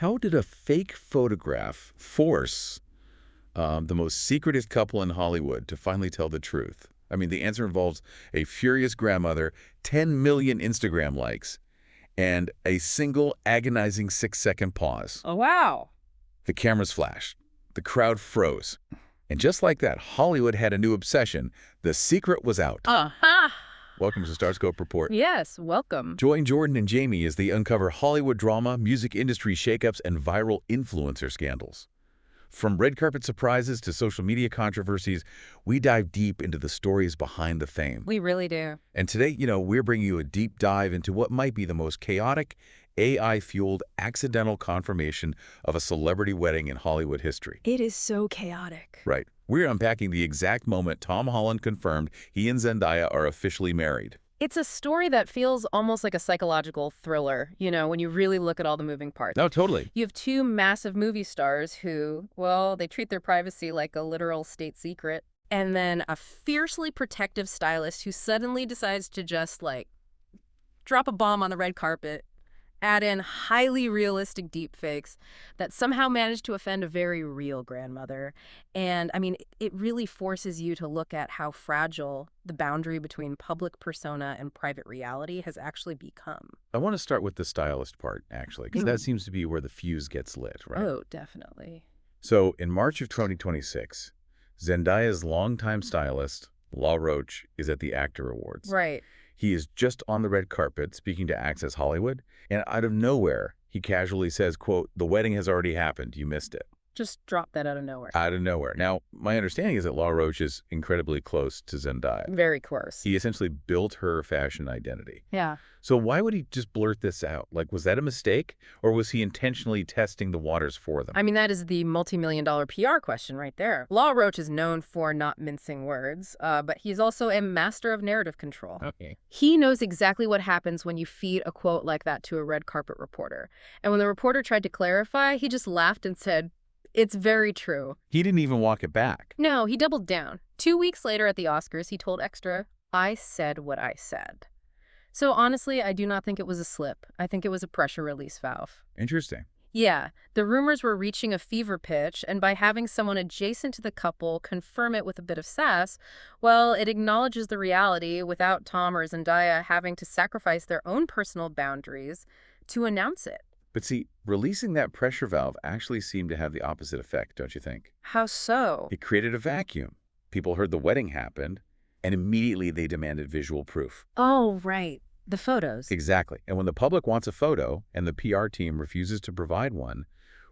How did a fake photograph force the most secretive couple in Hollywood to finally tell the truth? I mean, the answer involves a furious grandmother, 10 million Instagram likes, and a single agonizing 6-second pause. Oh, wow. The cameras flashed. The crowd froze. And just like that, Hollywood had a new obsession. The secret was out. Uh-huh. Welcome to StarScope Report. Yes, welcome. Join Jordan and Jamie as they uncover Hollywood drama, music industry shakeups, and viral influencer scandals. From red carpet surprises to social media controversies, we dive deep into the stories behind the fame. We really do. And today, we're bringing you a deep dive into what might be the most chaotic, AI-fueled accidental confirmation of a celebrity wedding in Hollywood history. It is so chaotic. Right. We're unpacking the exact moment Tom Holland confirmed he and Zendaya are officially married. It's a story that feels almost like a psychological thriller, when you really look at all the moving parts. No, totally. You have two massive movie stars who, well, they treat their privacy like a literal state secret. And then a fiercely protective stylist who suddenly decides to just, drop a bomb on the red carpet, add in highly realistic deepfakes that somehow managed to offend a very real grandmother. And, it really forces you to look at how fragile the boundary between public persona and private reality has actually become. I want to start with the stylist part, actually, because that seems to be where the fuse gets lit, right? Oh, definitely. So, in March of 2026, Zendaya's longtime stylist, Law Roach, is at the Actor Awards. Right. He is just on the red carpet speaking to Access Hollywood, and out of nowhere, he casually says, quote, "The wedding has already happened. You missed it." Just drop that out of nowhere. Out of nowhere. Now, my understanding is that Law Roach is incredibly close to Zendaya. Very close. He essentially built her fashion identity. Yeah. So why would he just blurt this out? Was that a mistake, or was he intentionally testing the waters for them? That is the multi-million-dollar PR question right there. Law Roach is known for not mincing words, but he's also a master of narrative control. Okay. He knows exactly what happens when you feed a quote like that to a red carpet reporter. And when the reporter tried to clarify, he just laughed and said, "It's very true." He didn't even walk it back. No, he doubled down. 2 weeks later at the Oscars, he told Extra, "I said what I said." So honestly, I do not think it was a slip. I think it was a pressure release valve. Interesting. Yeah, the rumors were reaching a fever pitch, and by having someone adjacent to the couple confirm it with a bit of sass, well, it acknowledges the reality without Tom or Zendaya having to sacrifice their own personal boundaries to announce it. But see, releasing that pressure valve actually seemed to have the opposite effect, don't you think? How so? It created a vacuum. People heard the wedding happened, and immediately they demanded visual proof. Oh, right. The photos. Exactly. And when the public wants a photo and the PR team refuses to provide one,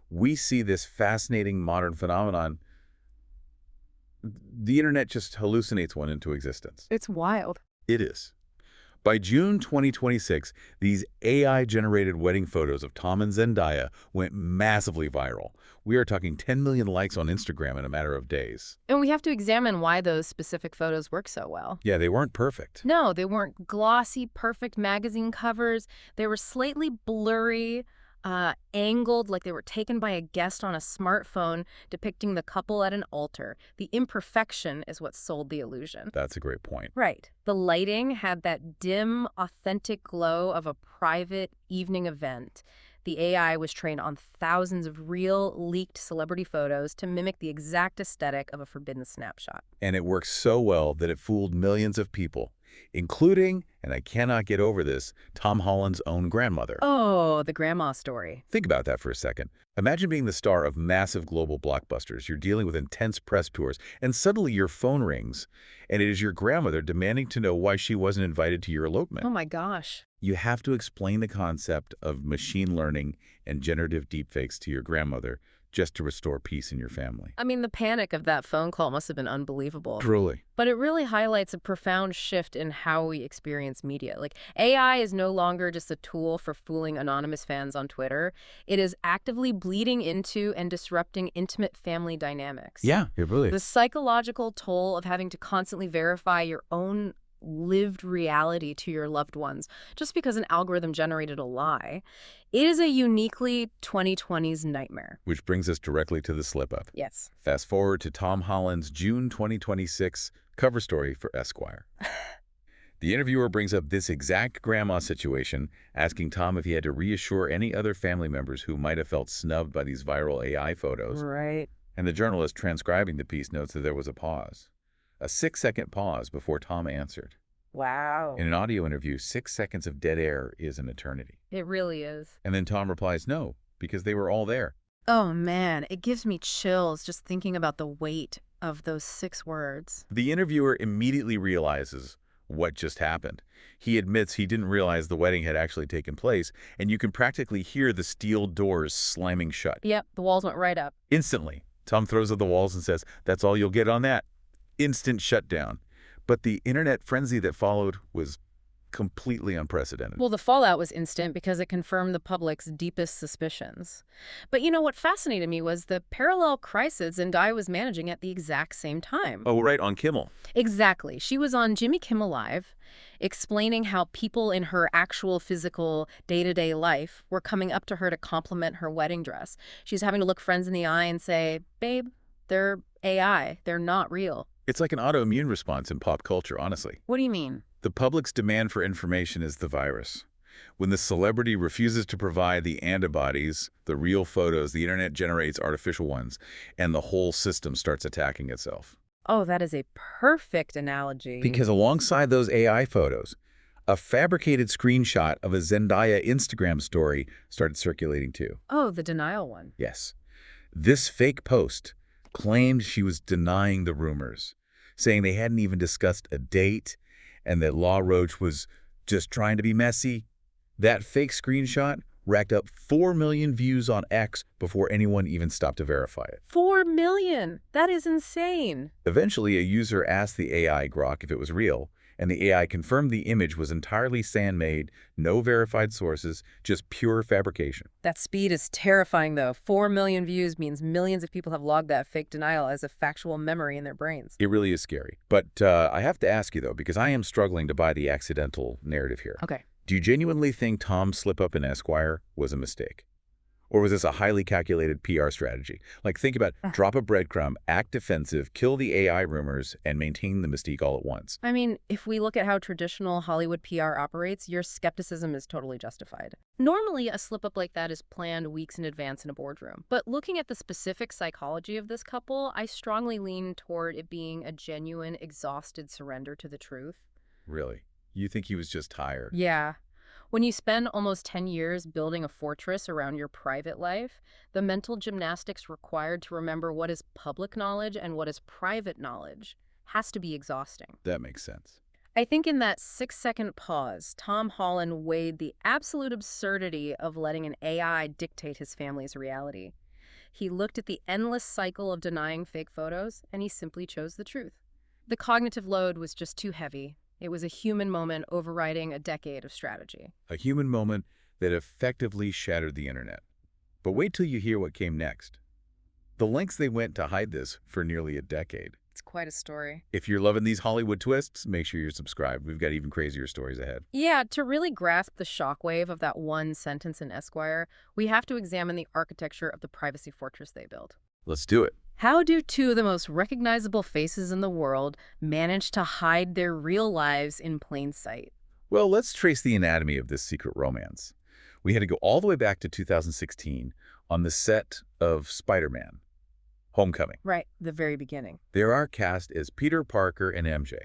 we see this fascinating modern phenomenon. The internet just hallucinates one into existence. It's wild. It is. By June 2026, these AI-generated wedding photos of Tom and Zendaya went massively viral. We are talking 10 million likes on Instagram in a matter of days. And we have to examine why those specific photos work so well. Yeah, they weren't perfect. No, they weren't glossy, perfect magazine covers. They were slightly blurry, angled like they were taken by a guest on a smartphone, depicting the couple at an altar. The imperfection is what sold the illusion. That's a great point. Right. The lighting had that dim, authentic glow of a private evening event. The AI was trained on thousands of real, leaked celebrity photos to mimic the exact aesthetic of a forbidden snapshot. And it worked so well that it fooled millions of people, including, and I cannot get over this, Tom Holland's own grandmother. Oh, the grandma story. Think about that for a second. Imagine being the star of massive global blockbusters. You're dealing with intense press tours, and suddenly your phone rings, and it is your grandmother demanding to know why she wasn't invited to your elopement. Oh my gosh. You have to explain the concept of machine learning and generative deepfakes to your grandmother just to restore peace in your family. The panic of that phone call must have been unbelievable. Truly. But it really highlights a profound shift in how we experience media. AI is no longer just a tool for fooling anonymous fans on Twitter. It is actively bleeding into and disrupting intimate family dynamics. Yeah, it really The is. psychological toll of having to constantly verify your own lived reality to your loved ones just because an algorithm generated a lie. It is a uniquely 2020s nightmare. Which brings us directly to the slip-up. Yes. Fast forward to Tom Holland's June 2026 cover story for Esquire. The interviewer brings up this exact grandma situation, asking Tom if he had to reassure any other family members who might have felt snubbed by these viral AI photos. Right. And the journalist transcribing the piece notes that there was a pause. A 6-second pause before Tom answered. Wow. In an audio interview, 6 seconds of dead air is an eternity. It really is. And then Tom replies, no, because they were all there. Oh, man, it gives me chills just thinking about the weight of those 6 words. The interviewer immediately realizes what just happened. He admits he didn't realize the wedding had actually taken place, and you can practically hear the steel doors slamming shut. Yep, the walls went right up. Instantly, Tom throws up the walls and says, "That's all you'll get on that." Instant shutdown. But the internet frenzy that followed was completely unprecedented. Well, the fallout was instant because it confirmed the public's deepest suspicions. But you know what fascinated me was the parallel crisis Zendaya was managing at the exact same time. Oh, right, on Kimmel. Exactly. She was on Jimmy Kimmel Live, explaining how people in her actual physical day-to-day life were coming up to her to compliment her wedding dress. She's having to look friends in the eye and say, "Babe, they're AI. They're not real." It's like an autoimmune response in pop culture, honestly. What do you mean? The public's demand for information is the virus. When the celebrity refuses to provide the antibodies, the real photos, the internet generates artificial ones, and the whole system starts attacking itself. Oh, that is a perfect analogy. Because alongside those AI photos, a fabricated screenshot of a Zendaya Instagram story started circulating too. Oh, the denial one. Yes. This fake post claimed she was denying the rumors, saying they hadn't even discussed a date and that Law Roach was just trying to be messy. That fake screenshot racked up 4 million views on X before anyone even stopped to verify it. 4 million! That is insane. Eventually, a user asked the AI Grok if it was real, and the AI confirmed the image was entirely fan-made, no verified sources, just pure fabrication. That speed is terrifying, though. 4 million views means millions of people have logged that fake denial as a factual memory in their brains. It really is scary. But I have to ask you, though, because I am struggling to buy the accidental narrative here. Okay. Do you genuinely think Tom's slip-up in Esquire was a mistake? Or was this a highly calculated PR strategy? Like, think about drop a breadcrumb, act defensive, kill the AI rumors, and maintain the mystique all at once. I mean, if we look at how traditional Hollywood PR operates, your skepticism is totally justified. Normally, a slip-up like that is planned weeks in advance in a boardroom. But looking at the specific psychology of this couple, I strongly lean toward it being a genuine, exhausted surrender to the truth. Really? You think he was just tired? Yeah. When you spend almost 10 years building a fortress around your private life, the mental gymnastics required to remember what is public knowledge and what is private knowledge has to be exhausting. That makes sense. I think in that 6-second pause, Tom Holland weighed the absolute absurdity of letting an AI dictate his family's reality. He looked at the endless cycle of denying fake photos, and he simply chose the truth. The cognitive load was just too heavy. It was a human moment overriding a decade of strategy. A human moment that effectively shattered the internet. But wait till you hear what came next. The lengths they went to hide this for nearly a decade. It's quite a story. If you're loving these Hollywood twists, make sure you're subscribed. We've got even crazier stories ahead. Yeah, to really grasp the shockwave of that one sentence in Esquire, we have to examine the architecture of the privacy fortress they built. Let's do it. How do 2 of the most recognizable faces in the world manage to hide their real lives in plain sight? Well, let's trace the anatomy of this secret romance. We had to go all the way back to 2016 on the set of Spider-Man: Homecoming. Right, the very beginning. There are cast as Peter Parker and MJ.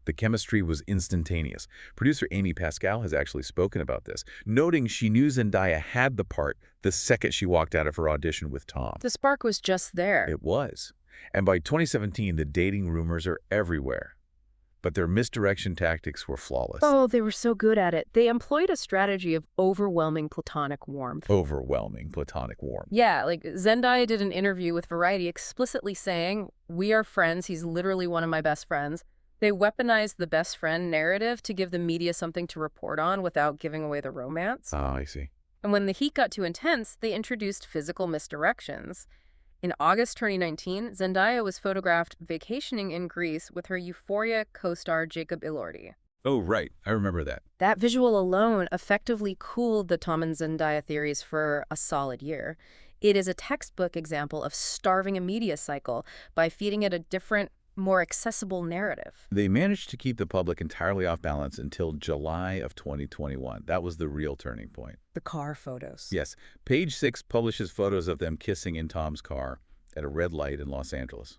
The chemistry was instantaneous. Producer Amy Pascal has actually spoken about this, noting she knew Zendaya had the part the second she walked out of her audition with Tom. The spark was just there. It was. And by 2017, the dating rumors are everywhere. But their misdirection tactics were flawless. Oh, they were so good at it. They employed a strategy of overwhelming platonic warmth. Overwhelming platonic warmth. Yeah, like Zendaya did an interview with Variety explicitly saying, "We are friends. He's literally one of my best friends." They weaponized the best friend narrative to give the media something to report on without giving away the romance. Oh, I see. And when the heat got too intense, they introduced physical misdirections. In August 2019, Zendaya was photographed vacationing in Greece with her Euphoria co-star Jacob Elordi. Oh, right. I remember that. That visual alone effectively cooled the Tom and Zendaya theories for a solid year. It is a textbook example of starving a media cycle by feeding it a different, more accessible narrative. They managed to keep the public entirely off balance until July of 2021. That was the real turning point. The car photos. Yes, Page Six publishes photos of them kissing in Tom's car at a red light in Los Angeles.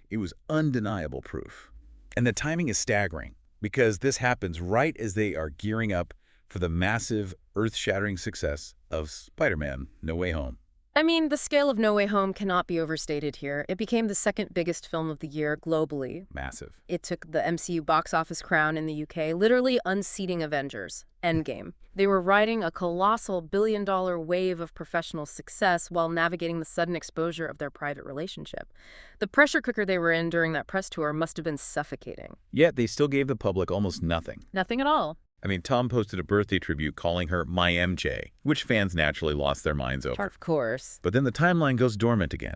It was undeniable proof. And the timing is staggering because this happens right as they are gearing up for the massive, earth-shattering success of Spider-Man: No Way Home. I mean, the scale of No Way Home cannot be overstated here. It became the second biggest film of the year globally. Massive. It took the MCU box office crown in the UK, literally unseating Avengers: Endgame. They were riding a colossal billion-dollar wave of professional success while navigating the sudden exposure of their private relationship. The pressure cooker they were in during that press tour must have been suffocating. Yet they still gave the public almost nothing. Nothing at all. I mean, Tom posted a birthday tribute calling her My MJ, which fans naturally lost their minds over. Of course. But then the timeline goes dormant again.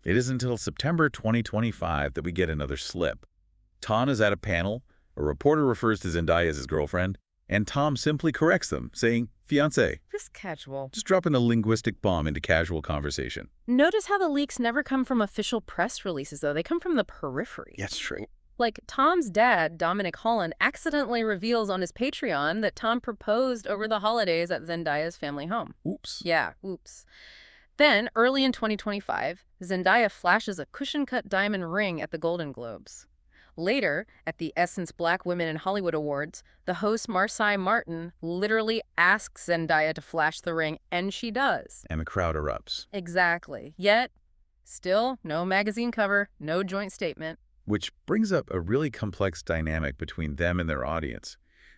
It isn't until September 2025 that we get another slip. Tom is at a panel, a reporter refers to Zendaya as his girlfriend, and Tom simply corrects them, saying, fiancé. Just casual. Just dropping a linguistic bomb into casual conversation. Notice how the leaks never come from official press releases, though. They come from the periphery. Yes, true. Like, Tom's dad, Dominic Holland, accidentally reveals on his Patreon that Tom proposed over the holidays at Zendaya's family home. Oops. Yeah, oops. Then, early in 2025, Zendaya flashes a cushion-cut diamond ring at the Golden Globes. Later, at the Essence Black Women in Hollywood Awards, the host Marcy Martin literally asks Zendaya to flash the ring, and she does. And the crowd erupts. Exactly. Yet, still, no magazine cover, no joint statement. Which brings up a really complex dynamic between them and their audience.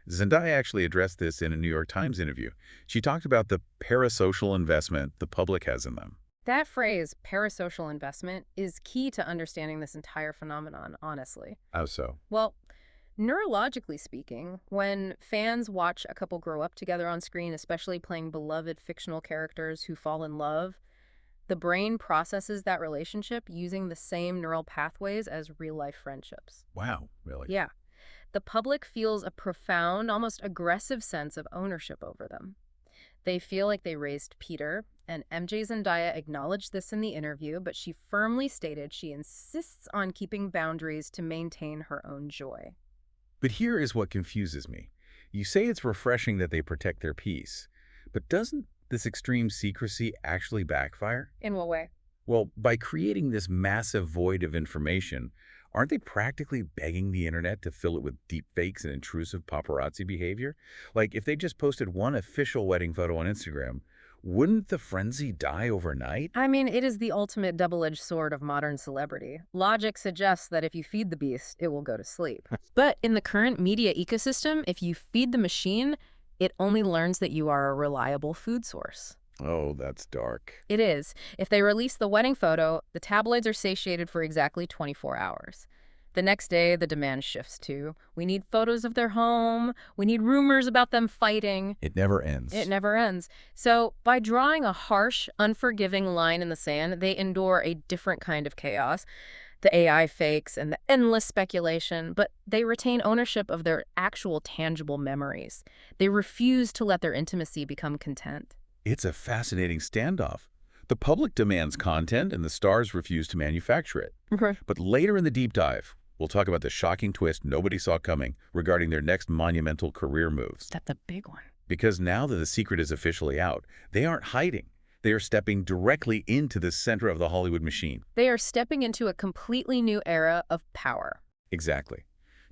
Zendaya actually addressed this in a New York Times interview. She talked about the parasocial investment the public has in them. That phrase, parasocial investment, is key to understanding this entire phenomenon, honestly. How so? Well, neurologically speaking, when fans watch a couple grow up together on screen, especially playing beloved fictional characters who fall in love, the brain processes that relationship using the same neural pathways as real-life friendships. Wow, really? Yeah. The public feels a profound, almost aggressive sense of ownership over them. They feel like they raised Peter, and MJ Zendaya acknowledged this in the interview, but she firmly stated she insists on keeping boundaries to maintain her own joy. But here is what confuses me. You say it's refreshing that they protect their peace, but doesn't this extreme secrecy actually backfire? In what way? Well, by creating this massive void of information, aren't they practically begging the internet to fill it with deepfakes and intrusive paparazzi behavior? Like, if they just posted one official wedding photo on Instagram, wouldn't the frenzy die overnight? I mean, it is the ultimate double-edged sword of modern celebrity. Logic suggests that if you feed the beast, it will go to sleep. But in the current media ecosystem, if you feed the machine, it only learns that you are a reliable food source. Oh, that's dark. It is. If they release the wedding photo, the tabloids are satiated for exactly 24 hours. The next day, the demand shifts to, we need photos of their home, we need rumors about them fighting. It never ends. It never ends. So by drawing a harsh, unforgiving line in the sand, they endure a different kind of chaos. The AI fakes and the endless speculation, but they retain ownership of their actual tangible memories. They refuse to let their intimacy become content. It's a fascinating standoff. The public demands content and the stars refuse to manufacture it. But later in the deep dive, we'll talk about the shocking twist nobody saw coming regarding their next monumental career moves. That's a big one. Because now that the secret is officially out, they aren't hiding. They are stepping directly into the center of the Hollywood machine. They are stepping into a completely new era of power. Exactly.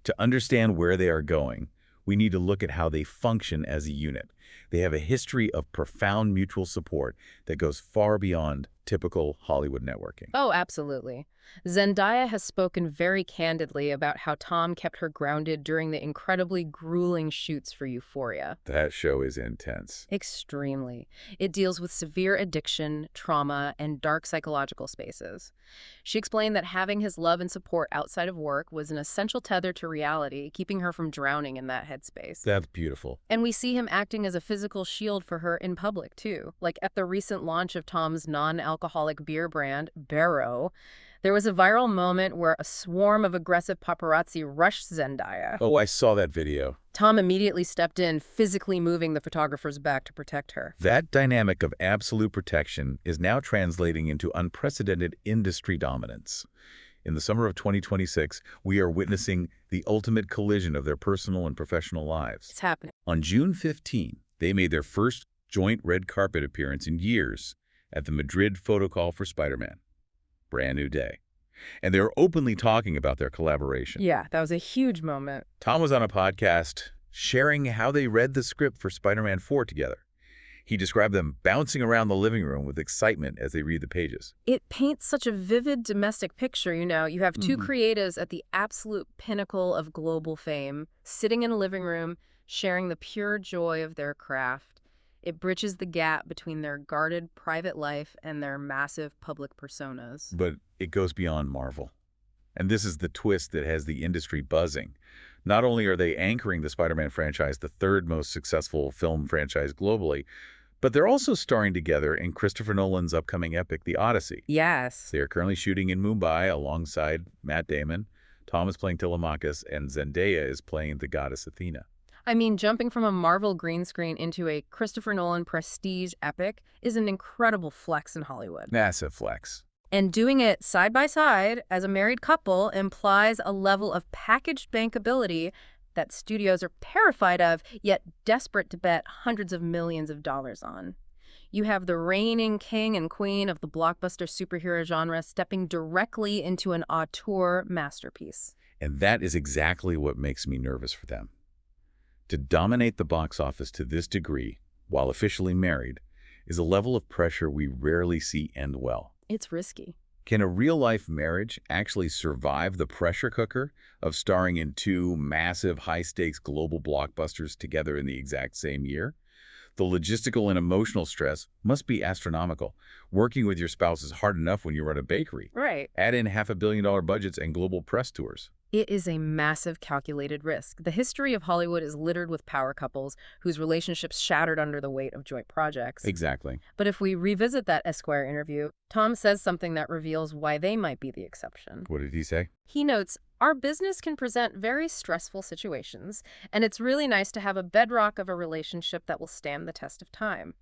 To understand where they are going, we need to look at how they function as a unit. They have a history of profound mutual support that goes far beyond typical Hollywood networking. Oh, absolutely. Zendaya has spoken very candidly about how Tom kept her grounded during the incredibly grueling shoots for Euphoria. That show is intense. Extremely. It deals with severe addiction, trauma, and dark psychological spaces. She explained that having his love and support outside of work was an essential tether to reality, keeping her from drowning in that headspace. That's beautiful. And we see him acting as a physical shield for her in public, too. Like at the recent launch of Tom's non-alcoholic beer brand, Barrow, there was a viral moment where a swarm of aggressive paparazzi rushed Zendaya. Oh, I saw that video. Tom immediately stepped in, physically moving the photographer's back to protect her. That dynamic of absolute protection is now translating into unprecedented industry dominance. In the summer of 2026, we are witnessing the ultimate collision of their personal and professional lives. It's happening. On June 15, they made their first joint red carpet appearance in years at the Madrid photo call for Spider-Man. Brand new day. And they were openly talking about their collaboration. Yeah, that was a huge moment. Tom was on a podcast sharing how they read the script for Spider-Man 4 together. He described them bouncing around the living room with excitement as they read the pages. It paints such a vivid domestic picture, you know. You have two creatives at the absolute pinnacle of global fame, sitting in a living room, sharing the pure joy of their craft. It bridges the gap between their guarded private life and their massive public personas. But it goes beyond Marvel. And this is the twist that has the industry buzzing. Not only are they anchoring the Spider-Man franchise, the third most successful film franchise globally, but they're also starring together in Christopher Nolan's upcoming epic, The Odyssey. Yes. They are currently shooting in Mumbai alongside Matt Damon. Tom is playing Telemachus, and Zendaya is playing the goddess Athena. I mean, jumping from a Marvel green screen into a Christopher Nolan prestige epic is an incredible flex in Hollywood. Massive flex. And doing it side by side as a married couple implies a level of packaged bankability that studios are terrified of, yet desperate to bet hundreds of millions of dollars on. You have the reigning king and queen of the blockbuster superhero genre stepping directly into an auteur masterpiece. And that is exactly what makes me nervous for them. To dominate the box office to this degree, while officially married, is a level of pressure we rarely see end well. It's risky. Can a real-life marriage actually survive the pressure cooker of starring in two massive, high-stakes global blockbusters together in the exact same year? The logistical and emotional stress must be astronomical. Working with your spouse is hard enough when you run a bakery. Right. Add in $500 million budgets and global press tours. It is a massive calculated risk. The history of Hollywood is littered with power couples whose relationships shattered under the weight of joint projects. Exactly. But if we revisit that Esquire interview, Tom says something that reveals why they might be the exception. What did he say? He notes, our business can present very stressful situations, and it's really nice to have a bedrock of a relationship that will stand the test of time.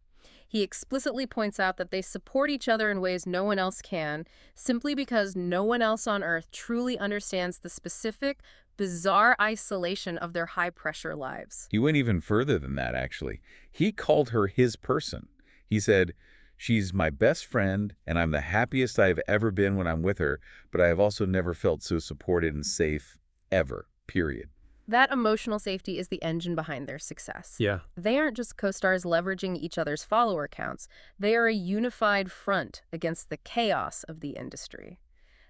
He explicitly points out that they support each other in ways no one else can, simply because no one else on Earth truly understands the specific, bizarre isolation of their high-pressure lives. He went even further than that, actually. He called her his person. He said, she's my best friend, and I'm the happiest I've ever been when I'm with her, but I have also never felt so supported and safe, ever, period. That emotional safety is the engine behind their success. Yeah. They aren't just co-stars leveraging each other's follower counts. They are a unified front against the chaos of the industry.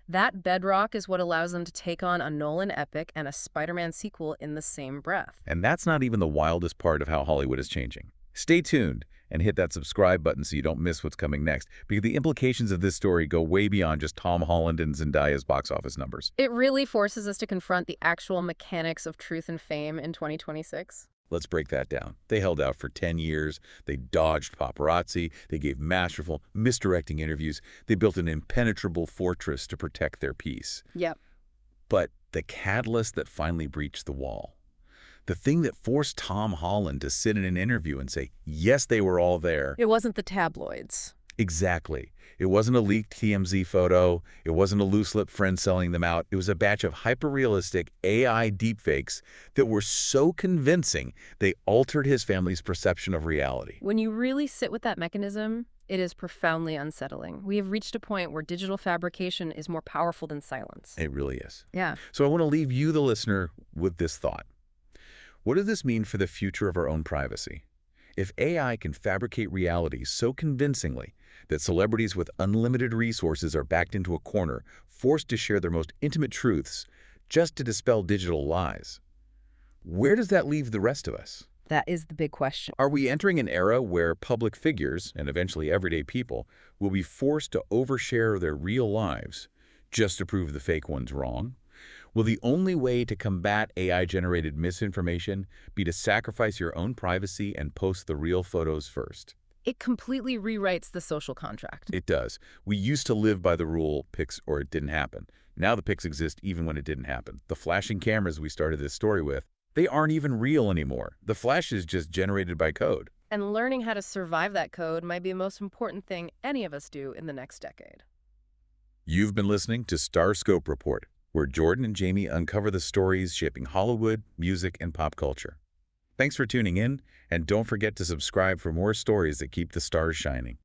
That bedrock is what allows them to take on a Nolan epic and a Spider-Man sequel in the same breath. And that's not even the wildest part of how Hollywood is changing. Stay tuned and hit that subscribe button so you don't miss what's coming next, because the implications of this story go way beyond just Tom Holland and Zendaya's box office numbers. It really forces us to confront the actual mechanics of truth and fame in 2026. Let's break that down. They held out for 10 years. They dodged paparazzi. They gave masterful, misdirecting interviews. They built an impenetrable fortress to protect their peace. Yep. But the catalyst that finally breached the wall, the thing that forced Tom Holland to sit in an interview and say, yes, they were all there. It wasn't the tabloids. Exactly. It wasn't a leaked TMZ photo. It wasn't a loose-lipped friend selling them out. It was a batch of hyper-realistic AI deepfakes that were so convincing they altered his family's perception of reality. When you really sit with that mechanism, it is profoundly unsettling. We have reached a point where digital fabrication is more powerful than silence. It really is. Yeah. So I want to leave you, the listener, with this thought. What does this mean for the future of our own privacy? If AI can fabricate reality so convincingly that celebrities with unlimited resources are backed into a corner, forced to share their most intimate truths just to dispel digital lies, where does that leave the rest of us? That is the big question. Are we entering an era where public figures, and eventually everyday people, will be forced to overshare their real lives just to prove the fake ones wrong? Will the only way to combat AI-generated misinformation be to sacrifice your own privacy and post the real photos first? It completely rewrites the social contract. It does. We used to live by the rule, pics or it didn't happen. Now the pics exist even when it didn't happen. The flashing cameras we started this story with, they aren't even real anymore. The flash is just generated by code. And learning how to survive that code might be the most important thing any of us do in the next decade. You've been listening to StarScope Report, where Jordan and Jamie uncover the stories shaping Hollywood, music, and pop culture. Thanks for tuning in, and don't forget to subscribe for more stories that keep the stars shining.